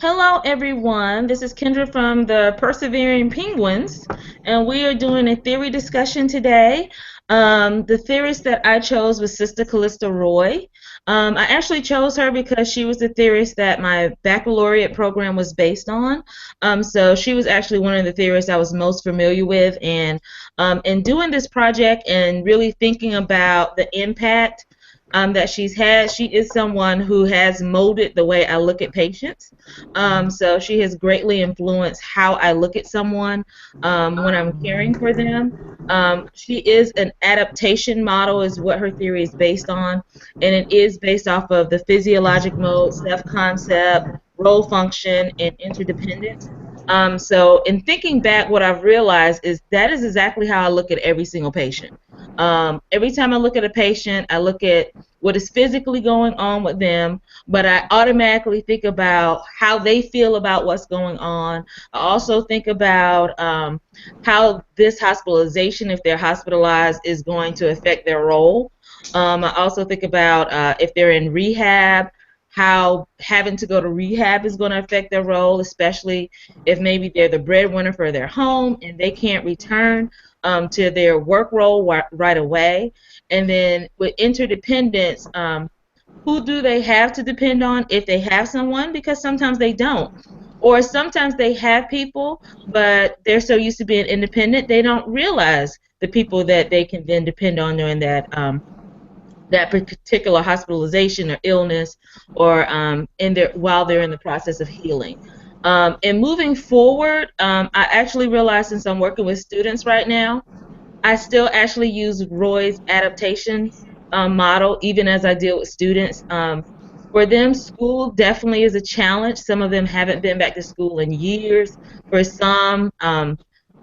Hello, everyone. This is Kendra from the Persevering Penguins, and we are doing a theory discussion today. The theorist that I chose was Sister Callista Roy. I actually chose her because she was the theorist that my baccalaureate program was based on. So she was actually one of the theorists I was most familiar with, and in doing this project and really thinking about the impact that she's had, she is someone who has molded the way I look at patients. So she has greatly influenced how I look at someone when I'm caring for them. She is an adaptation model, is what her theory is based on, and it is based off of the physiologic mode, self-concept, role function, and interdependence. So in thinking back, what I've realized is that is exactly how I look at every single patient. Every time I look at a patient, I look at what is physically going on with them, but I automatically think about how they feel about what's going on. I also think about how this hospitalization, if they're hospitalized, is going to affect their role. I also think about if they're in rehab, how having to go to rehab is going to affect their role, especially if maybe they're the breadwinner for their home and they can't return to their work role right away. And then with interdependence, who do they have to depend on if they have someone? Because sometimes they don't. Or sometimes they have people, but they're so used to being independent, they don't realize the people that they can then depend on during that particular hospitalization or illness, or in their while they're in the process of healing. And moving forward, I actually realize since I'm working with students right now, I still actually use Roy's adaptation model even as I deal with students. For them, school definitely is a challenge. Some of them haven't been back to school in years. For some,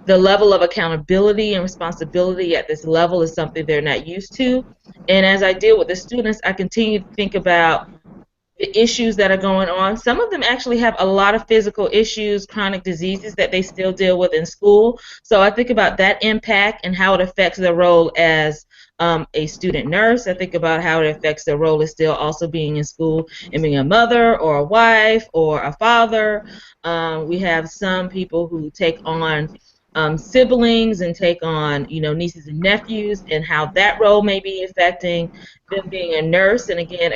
the level of accountability and responsibility at this level is something they're not used to. And as I deal with the students, I continue to think about the issues that are going on. Some of them actually have a lot of physical issues, chronic diseases that they still deal with in school. So I think about that impact and how it affects their role as a student nurse. I think about how it affects their role as still also being in school and being a mother or a wife or a father. We have some people who take on siblings and take on, nieces and nephews, and how that role may be affecting them being a nurse. And again,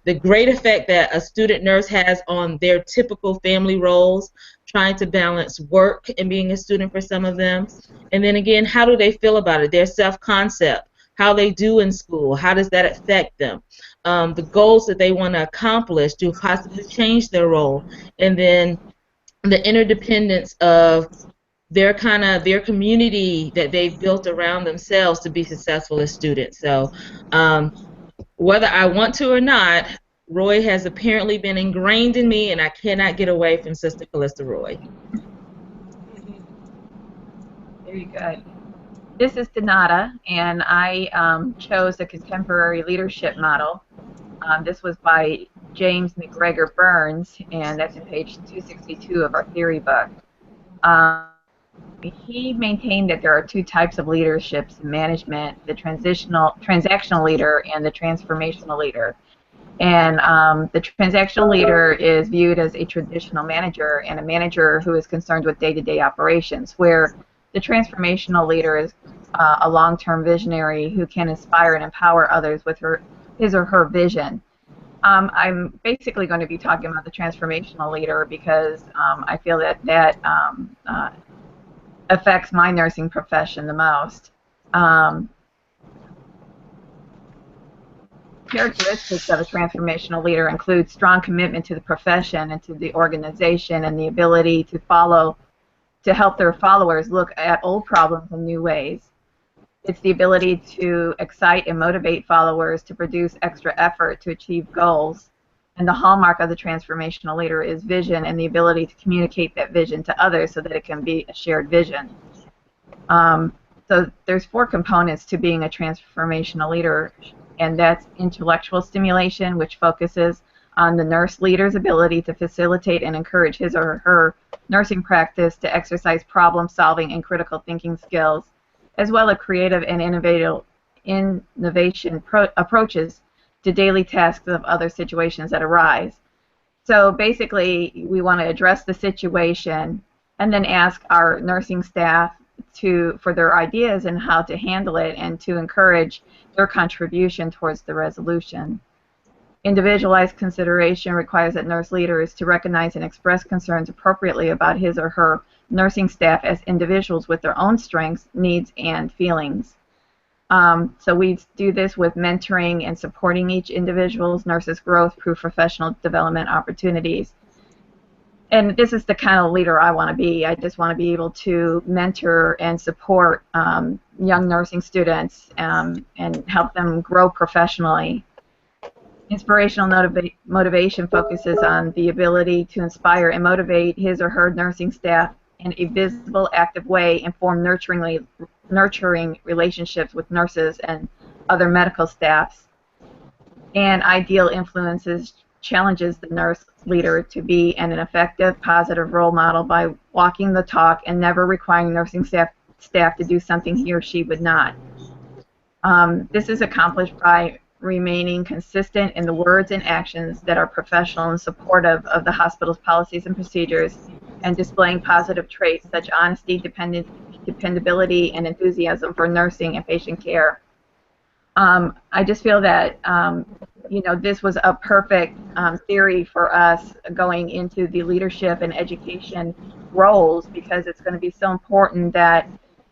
the great effect that a student nurse has on their typical family roles, trying to balance work and being a student for some of them. And then again, how do they feel about it? Their self-concept, how they do in school, how does that affect them? The goals that they want to accomplish to possibly change their role, and then the interdependence of their community that they've built around themselves to be successful as students. So um, whether I want to or not, Roy has apparently been ingrained in me, and I cannot get away from Sister Callista Roy. Very good. This is Donata, and I chose a contemporary leadership model. This was by James McGregor Burns, and that's in page 262 of our theory book. He maintained that there are two types of leaderships in management: the transactional leader and the transformational leader. And the transactional leader is viewed as a traditional manager and a manager who is concerned with day-to-day operations, where the transformational leader is a long-term visionary who can inspire and empower others with his or her vision. I'm basically going to be talking about the transformational leader because I feel that affects my nursing profession the most. Characteristics of a transformational leader include strong commitment to the profession and to the organization, and the ability to help their followers look at old problems in new ways. It's the ability to excite and motivate followers to produce extra effort to achieve goals. And the hallmark of the transformational leader is vision and the ability to communicate that vision to others so that it can be a shared vision. So there's four components to being a transformational leader, and that's intellectual stimulation, which focuses on the nurse leader's ability to facilitate and encourage his or her nursing practice to exercise problem-solving and critical thinking skills, as well as creative and innovation approaches to daily tasks of other situations that arise. So basically, we want to address the situation and then ask our nursing staff for their ideas and how to handle it and to encourage their contribution towards the resolution. Individualized consideration requires that nurse leaders to recognize and express concerns appropriately about his or her nursing staff as individuals with their own strengths, needs, and feelings. So we do this with mentoring and supporting each individual's nurses' growth through professional development opportunities. And this is the kind of leader I want to be. I just want to be able to mentor and support young nursing students and help them grow professionally. Inspirational motivation focuses on the ability to inspire and motivate his or her nursing staff in a visible, active way and form nurturing relationships with nurses and other medical staffs. And ideal influences challenges the nurse leader to be an effective, positive role model by walking the talk and never requiring nursing staff to do something he or she would not. This is accomplished by remaining consistent in the words and actions that are professional and supportive of the hospital's policies and procedures, and displaying positive traits such as honesty, dependability, and enthusiasm for nursing and patient care. I just feel that this was a perfect theory for us going into the leadership and education roles, because it's going to be so important that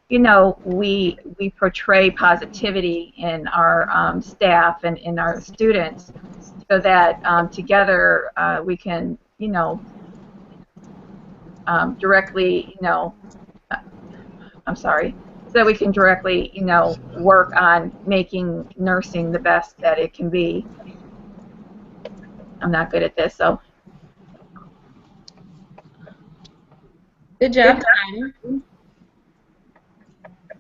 we portray positivity in our staff and in our students, so that together we can directly so we can directly work on making nursing the best that it can be. I'm not good at this, so. Good job.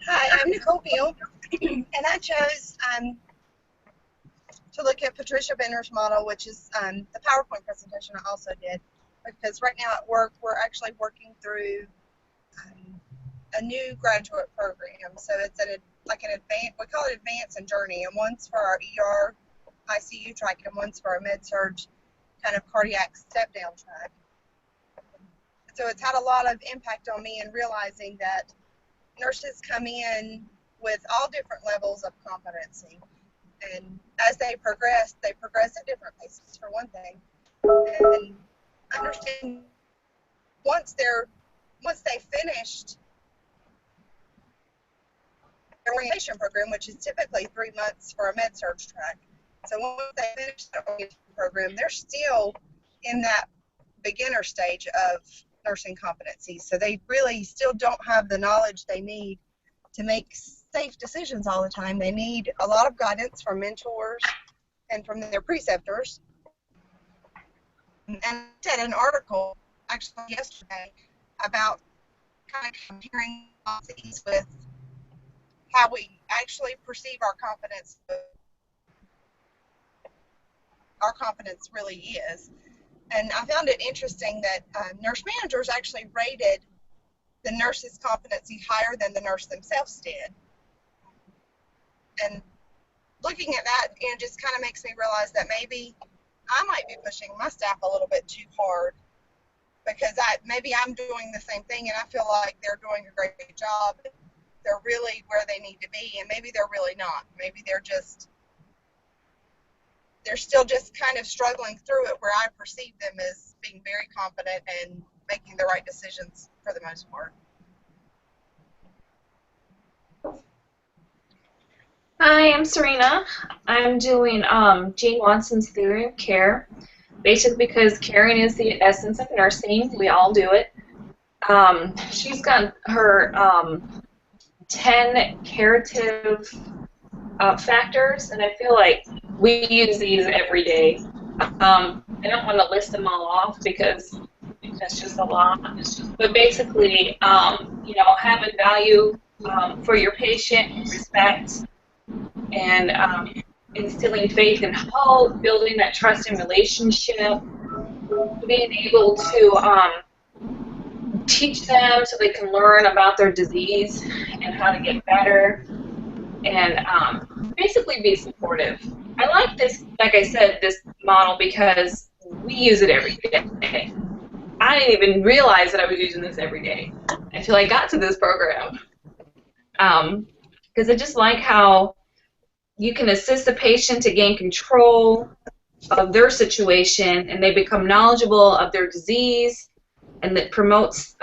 Hi, I'm Nicole Beal, and I chose to look at Patricia Benner's model, which is the PowerPoint presentation I also did, because right now at work we're actually working through a new graduate program. So it's like an advanced, we call it advanced and journey, and one's for our ER ICU track and one's for our med-surg kind of cardiac step-down track. So it's had a lot of impact on me in realizing that nurses come in with all different levels of competency, and as they progress at different paces, for one thing, and understand once they've finished their orientation program, which is typically 3 months for a med-surg track. So once they finish the orientation program, they're still in that beginner stage of nursing competency. So they really still don't have the knowledge they need to make safe decisions all the time. They need a lot of guidance from mentors and from their preceptors. And I did an article actually yesterday about kind of comparing these with how we actually perceive our competence really is. And I found it interesting that nurse managers actually rated the nurse's competency higher than the nurse themselves did. And looking at that, just kind of makes me realize that maybe I might be pushing my staff a little bit too hard, because maybe I'm doing the same thing and I feel like they're doing a great job. They're really where they need to be, and maybe they're really not. Maybe they're still just kind of struggling through it, where I perceive them as being very competent and making the right decisions for the most part. Hi, I'm Serena. I'm doing Jean Watson's theory of care, basically because caring is the essence of nursing. We all do it. She's got her 10 curative factors, and I feel like we use these every day. I don't want to list them all off because that's just a lot. But basically, having value for your patient, respect, and instilling faith and hope, building that trust and relationship, being able to teach them so they can learn about their disease and how to get better, and basically be supportive. I like this, like I said, this model because we use it every day. I didn't even realize that I was using this every day until I got to this program. Because I just like how you can assist the patient to gain control of their situation, and they become knowledgeable of their disease, and that promotes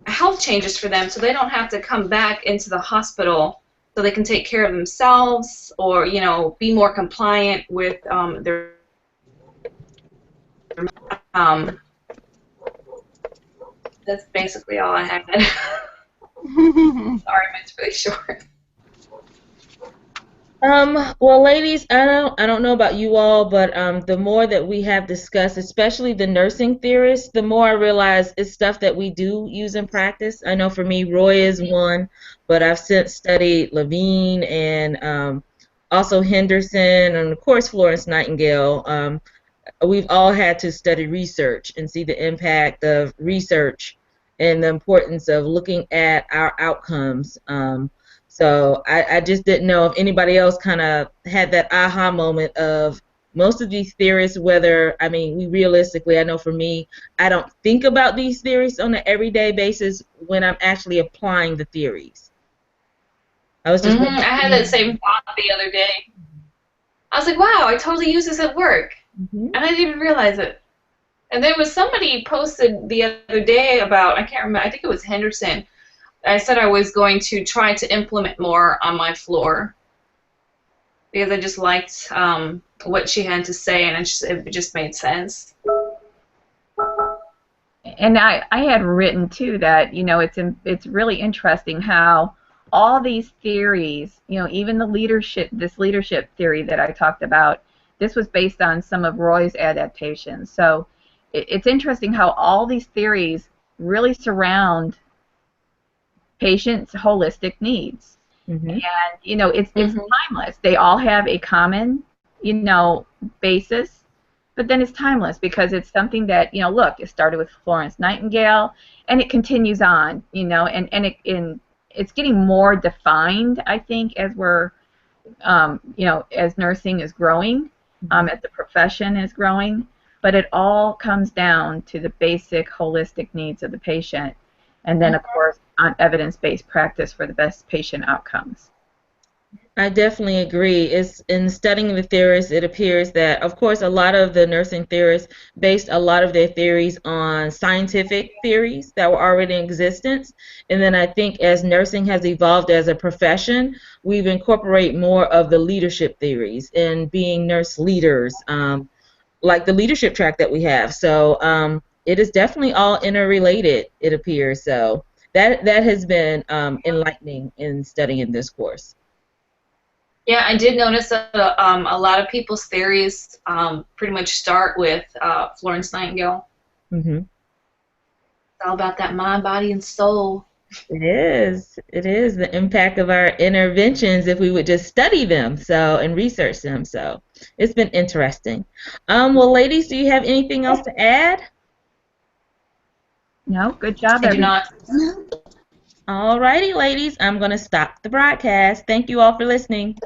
health changes for them, so they don't have to come back into the hospital, so they can take care of themselves, or be more compliant with their. That's basically all I had. Sorry, it's really short. Well, ladies, I don't know about you all, but the more that we have discussed, especially the nursing theorists, the more I realize it's stuff that we do use in practice. I know for me, Roy is one, but I've since studied Levine and also Henderson, and of course Florence Nightingale. We've all had to study research and see the impact of research and the importance of looking at our outcomes. So I just didn't know if anybody else kind of had that aha moment of most of these theorists, whether, I mean, we realistically, I know for me, I don't think about these theories on an everyday basis when I'm actually applying the theories. I was just I had that same thought the other day. I was like, wow, I totally use this at work. And I didn't even realize it. And there was somebody posted the other day about, I can't remember, I think it was Henderson. I said I was going to try to implement more on my floor because I just liked what she had to say, and it just made sense. And I had written too that it's really interesting how all these theories, even this leadership theory that I talked about, this was based on some of Roy's adaptations. So it's interesting how all these theories really surround patients' holistic needs. And it's timeless. They all have a common basis, but then it's timeless because it's something that look, it started with Florence Nightingale and it continues on, and it's getting more defined, I think, as we're as nursing is growing, as the profession is growing, but it all comes down to the basic holistic needs of the patient, and then of course on evidence-based practice for the best patient outcomes. I definitely agree. It's in studying the theorists, it appears that, of course, a lot of the nursing theorists based a lot of their theories on scientific theories that were already in existence. And then I think as nursing has evolved as a profession, we've incorporated more of the leadership theories and being nurse leaders, like the leadership track that we have. So it is definitely all interrelated, it appears. So that has been enlightening in studying this course. Yeah, I did notice that a lot of people's theories pretty much start with Florence Nightingale. It's all about that mind, body, and soul. It is. It is the impact of our interventions if we would just study them and research them. So it's been interesting. Well, ladies, do you have anything else to add? No, good job, I do not. All righty, ladies, I'm going to stop the broadcast. Thank you all for listening.